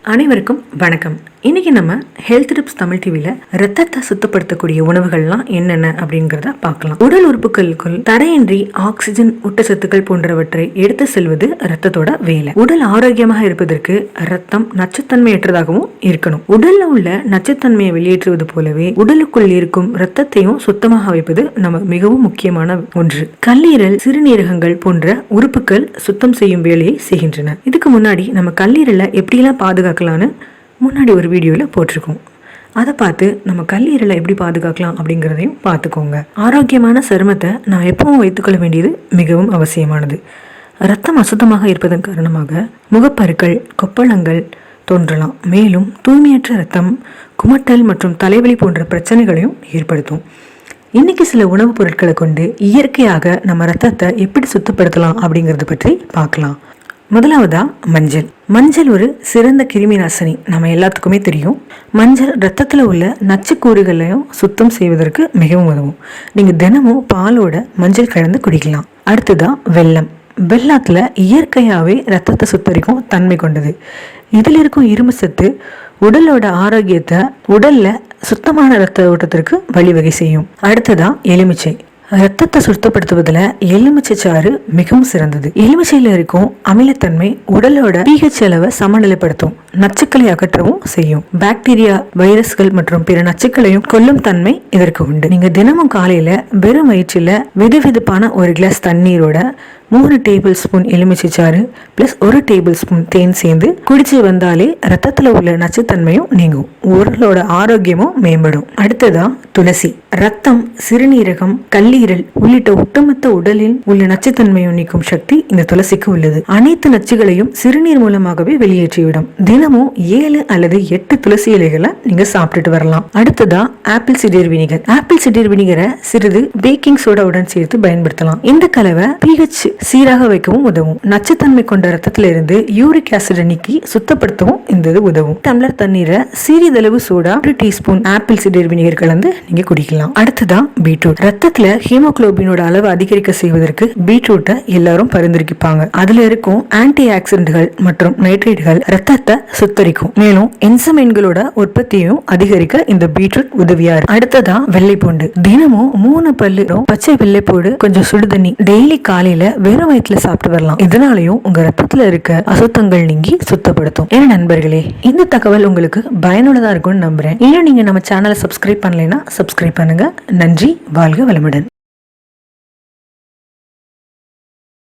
அனைவருக்கும் வணக்கம். இன்னைக்கு நம்ம ஹெல்த் டிப்ஸ் தமிழ் டிவியில் ரத்தத்தை சுத்தப்படுத்தக்கூடிய உணவுகள்லாம் என்னென்ன அப்படிங்கிறத பார்க்கலாம். உடல் உறுப்புகளுக்குள் தடையின்றி ஆக்சிஜன், ஊட்டச்சத்துக்கள் போன்றவற்றை எடுத்து செல்வது ரத்தத்தோட வேலை. உடல் ஆரோக்கியமாக இருப்பதற்கு ரத்தம் நச்சுத்தன்மையற்றதாகவும் இருக்கணும். உடல்ல உள்ள நச்சுத்தன்மையை வெளியேற்றுவது போலவே உடலுக்குள் இருக்கும் ரத்தத்தையும் சுத்தமாக வைப்பது நம்ம மிகவும் முக்கியமான ஒன்று. கல்லீரல், சிறுநீரகங்கள் போன்ற உறுப்புகள் சுத்தம் செய்யும் வேலையை செய்கின்றன. இதுக்கு முன்னாடி நம்ம கல்லீரலை எப்படிலாம் பாதுகாக்கலான்னு முன்னாடி ஒரு வீடியோவில் போட்டிருக்கோம். அதை பார்த்து நம்ம கல்லீரலை எப்படி பாதுகாக்கலாம் அப்படிங்கிறதையும் பார்த்துக்கோங்க. ஆரோக்கியமான சருமத்தை நான் எப்பவும் வைத்துக்கொள்ள வேண்டியது மிகவும் அவசியமானது. ரத்தம் அசுத்தமாக இருப்பதன் காரணமாக முகப்பருக்கள், கொப்பளங்கள் தோன்றலாம். மேலும் தூய்மையற்ற ரத்தம் குமட்டல் மற்றும் தலைவலி போன்ற பிரச்சனைகளையும் ஏற்படுத்தும். இன்னைக்கு சில உணவுப் பொருட்களை கொண்டு இயற்கையாக நம்ம ரத்தத்தை எப்படி சுத்தப்படுத்தலாம் அப்படிங்கிறத பற்றி பார்க்கலாம். முதலாவதா மஞ்சள். மஞ்சள் ஒரு சிறந்த கிருமி நாசினி, நம்ம எல்லாத்துக்குமே தெரியும். மஞ்சள் ரத்தத்தில் உள்ள நச்சுக்கூறுகளையும் சுத்தம் செய்வதற்கு மிகவும் உதவும். நீங்கள் தினமும் பாலோட மஞ்சள் கலந்து குடிக்கலாம். அடுத்ததான் வெல்லம். வெல்லத்தில் இயற்கையாகவே ரத்தத்தை சுத்தரிக்கும் தன்மை கொண்டது. இதில் இருக்கும் இரும்பு சத்து உடலோட ஆரோக்கியத்தை, உடல்ல சுத்தமான ரத்த ஓட்டத்திற்கு வழிவகை செய்யும். அடுத்ததான் எலுமிச்சை. ரத்தத்தை சுத்தப்படுத்துவதில் எலுமிச்சை சாறு மிகவும் சிறந்தது. எலுமிச்சையில இருக்கும் அமிலத்தன்மை உடலோட pH அளவை சமநிலைப்படுத்தும், நச்சுக்களை அகற்றவும் செய்யும். பாக்டீரியா, வைரஸ்கள் மற்றும் பிற நச்சுக்களையும் கொல்லும் தன்மை இதற்கு உண்டு. நீங்க தினமும் காலையில வெறும் வயிற்றில் வெதுவெதுப்பான ஒரு கிளாஸ் தண்ணீரோட 3 டேபிள் ஸ்பூன் எலுமிச்சை சாறு பிளஸ் 1 டேபிள் ஸ்பூன் தேன் சேர்ந்து குடிச்சு வந்தாலே ரத்தத்துல உள்ள நச்சுத்தன்மையும் நீங்கும், உடலோட ஆரோக்கியமும் மேம்படும். அடுத்ததான் துளசி. ரத்தம், சிறுநீரகம், கல்லீரல் உள்ளிட்ட ஒட்டுமொத்த உடலில் உள்ள நச்சுத்தன்மையும் நீக்கும் சக்தி இந்த துளசிக்கு உள்ளது. அனைத்து நச்சுகளையும் சிறுநீர் மூலமாகவே வெளியேற்றிவிடும். தினமும் 7 அல்லது 8 துளசி இலைகளை நீங்க சாப்பிட்டுட்டு வரலாம். அடுத்ததா apple cider vinegar. Apple cider வினிகரை சிறிது பேக்கிங் சோடாவுடன் சேர்த்து பயன்படுத்தலாம். இந்த கலவை pH சீராக வைக்கவும் உதவும். நச்சுத்தன்மை கொண்ட ரத்தத்தில இருந்து யூரிக் ஆசிட் நீக்கி சுத்தப்படுத்தவும் இந்த உதவும். டம்ளர் தண்ணீரை சிறிதளவு soda 1 teaspoon apple cider vinegar கலந்து நீங்க குடிக்கலாம். அடுத்ததான் பீட்ரூட். ரத்தத்துல ஹீமோகுளோபினோட அளவு அதிகரிக்க செய்வதற்கு பீட்ரூட்டை எல்லாரும் பரிந்துரைப்பாங்க. அதுல இருக்கும் ஆன்டி ஆக்சிடென்ட்கள் மற்றும் நைட்ரேட்டுகள் ரத்தத்தை சுத்தரிக்கும். மேலும் என்சைம்களோட உற்பத்தியையும் அதிகரிக்க இந்த பீட்ரூட் உதவியா இருக்கு. அடுத்ததான் வெள்ளைப்பூண்டு. தினமும் 3 பல்லு பச்சை வெள்ளைப்பூடு கொஞ்சம் சுடுதண்ணி டெய்லி காலையில வெறும் வயிற்றுல சாப்பிட்டு வரலாம். இதனாலையும் உங்க ரத்தத்துல இருக்க அசுத்தங்கள் நீங்கி சுத்தப்படுத்தும். ஏன்னா நண்பர்களே, இந்த தகவல் உங்களுக்கு பயனுள்ளதா இருக்கும்னு நம்புறேன். இன்னும் நீங்க நம்ம சேனலை சப்ஸ்கிரைப் பண்ணலைன்னா சப்ஸ்கிரைப் பண்ணுங்க. நன்றி. வாழ்க வளமுடன்.